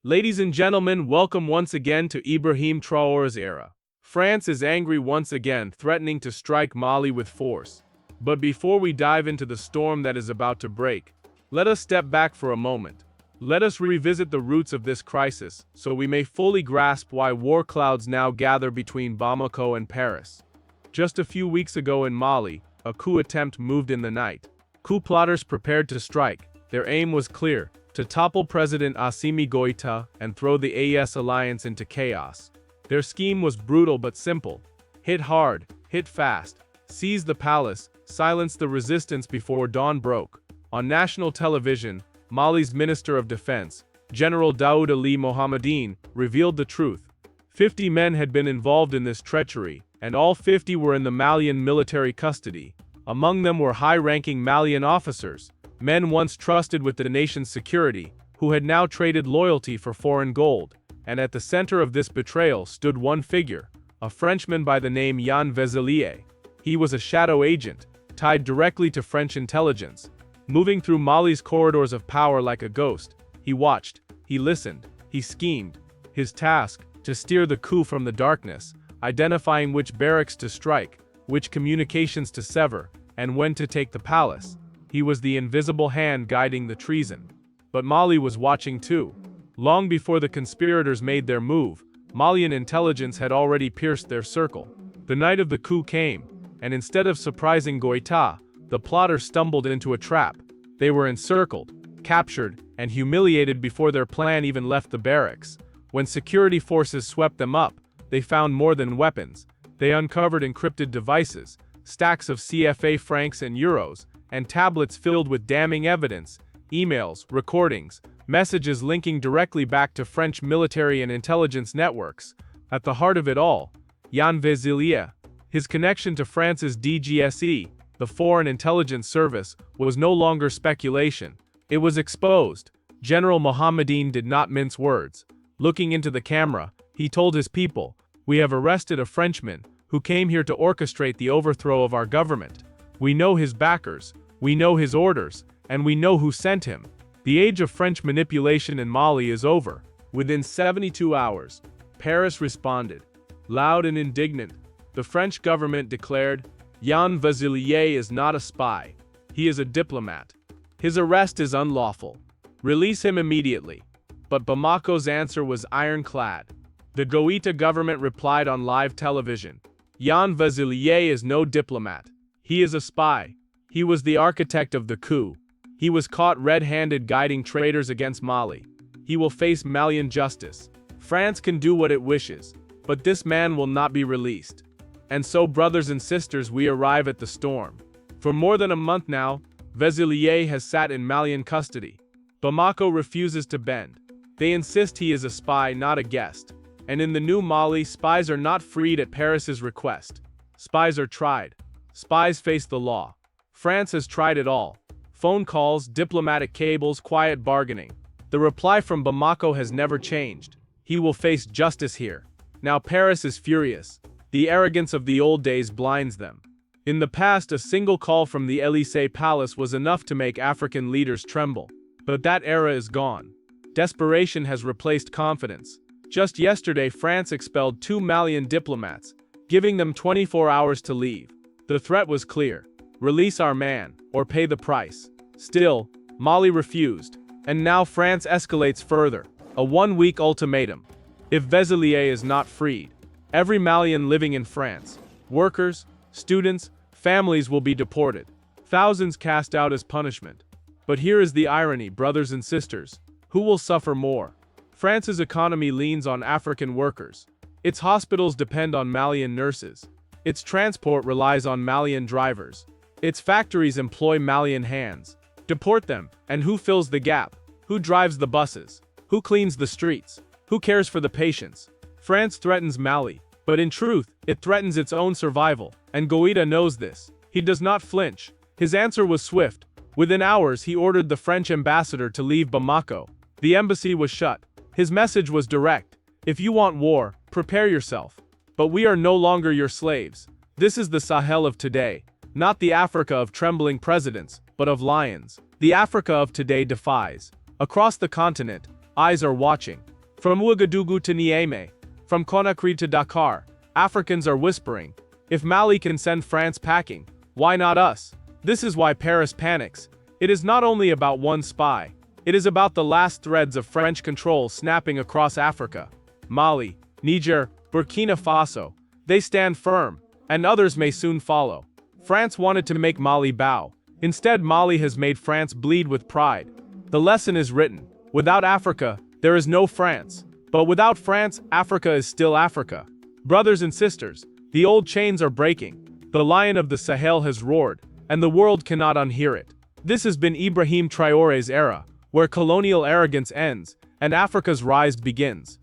Ladies and gentlemen, welcome once again to Ibrahim Traoré's era. France is angry once again, threatening to strike Mali with force. But before we dive into the storm that is about to break, let us step back for a moment. Let us revisit the roots of this crisis, so we may fully grasp why war clouds now gather between Bamako and Paris. Just a few weeks ago in Mali, a coup attempt moved in the night. Coup plotters prepared to strike. Their aim was clear: to topple President Assimi Goïta and throw the AES alliance into chaos. Their scheme was brutal but simple. Hit hard, hit fast, seize the palace, silence the resistance before dawn broke. On national television, Mali's Minister of Defense, General Daoud Ali Mohamedine, revealed the truth. 50 men had been involved in this treachery, and all 50 were in the Malian military custody. Among them were high-ranking Malian officers, men once trusted with the nation's security, who had now traded loyalty for foreign gold. And at the center of this betrayal stood one figure, a Frenchman by the name Yan Vezilier. He was a shadow agent, tied directly to French intelligence. Moving through Mali's corridors of power like a ghost, he watched, he listened, he schemed. His task, to steer the coup from the darkness, identifying which barracks to strike, which communications to sever, and when to take the palace. He was the invisible hand guiding the treason. But Mali was watching too. Long before the conspirators made their move, Malian intelligence had already pierced their circle. The night of the coup came, and instead of surprising Goïta, the plotters stumbled into a trap. They were encircled, captured, and humiliated before their plan even left the barracks. When security forces swept them up, they found more than weapons. They uncovered encrypted devices, stacks of CFA francs and euros, and tablets filled with damning evidence, emails, recordings, messages linking directly back to French military and intelligence networks. At the heart of it all, Yan Vezilier. His connection to France's DGSE, the Foreign Intelligence Service, was no longer speculation. It was exposed. General Mohamedine did not mince words. Looking into the camera, he told his people, "We have arrested a Frenchman who came here to orchestrate the overthrow of our government. We know his backers, we know his orders, and we know who sent him." The age of French manipulation in Mali is over. Within 72 hours, Paris responded. Loud and indignant, the French government declared, "Yan Vezilier is not a spy. He is a diplomat. His arrest is unlawful. Release him immediately." But Bamako's answer was ironclad. The Goïta government replied on live television, "Yan Vezilier is no diplomat. He is a spy. He was the architect of the coup. He was caught red-handed guiding traitors against Mali. He will face Malian justice. France can do what it wishes, but this man will not be released." And so, brothers and sisters, we arrive at the storm. For more than a month now, Vezilier has sat in Malian custody. Bamako refuses to bend. They insist he is a spy, not a guest. And in the new Mali, spies are not freed at Paris's request. Spies are tried. Spies face the law. France has tried it all. Phone calls, diplomatic cables, quiet bargaining. The reply from Bamako has never changed. He will face justice here. Now Paris is furious. The arrogance of the old days blinds them. In the past, a single call from the Élysée Palace was enough to make African leaders tremble. But that era is gone. Desperation has replaced confidence. Just yesterday, France expelled 2 Malian diplomats, giving them 24 hours to leave. The threat was clear: release our man, or pay the price. Still, Mali refused, and now France escalates further. A 1-week ultimatum. If Vezilier is not freed, every Malian living in France, workers, students, families will be deported. Thousands cast out as punishment. But here is the irony, brothers and sisters. Who will suffer more? France's economy leans on African workers. Its hospitals depend on Malian nurses. Its transport relies on Malian drivers. Its factories employ Malian hands. Deport them, and who fills the gap? Who drives the buses? Who cleans the streets? Who cares for the patients? France threatens Mali, but in truth, it threatens its own survival, and Goïta knows this. He does not flinch. His answer was swift. Within hours, he ordered the French ambassador to leave Bamako. The embassy was shut. His message was direct: if you want war, prepare yourself. But we are no longer your slaves. This is the Sahel of today, not the Africa of trembling presidents, but of lions. The Africa of today defies. Across the continent, eyes are watching. From Ouagadougou to Niamey, from Conakry to Dakar, Africans are whispering, if Mali can send France packing, why not us? This is why Paris panics. It is not only about one spy. It is about the last threads of French control snapping across Africa. Mali, Niger, Burkina Faso, they stand firm, and others may soon follow. France wanted to make Mali bow. Instead, Mali has made France bleed with pride. The lesson is written. Without Africa, there is no France. But without France, Africa is still Africa. Brothers and sisters, the old chains are breaking. The lion of the Sahel has roared, and the world cannot unhear it. This has been Ibrahim Traoré's era, where colonial arrogance ends, and Africa's rise begins.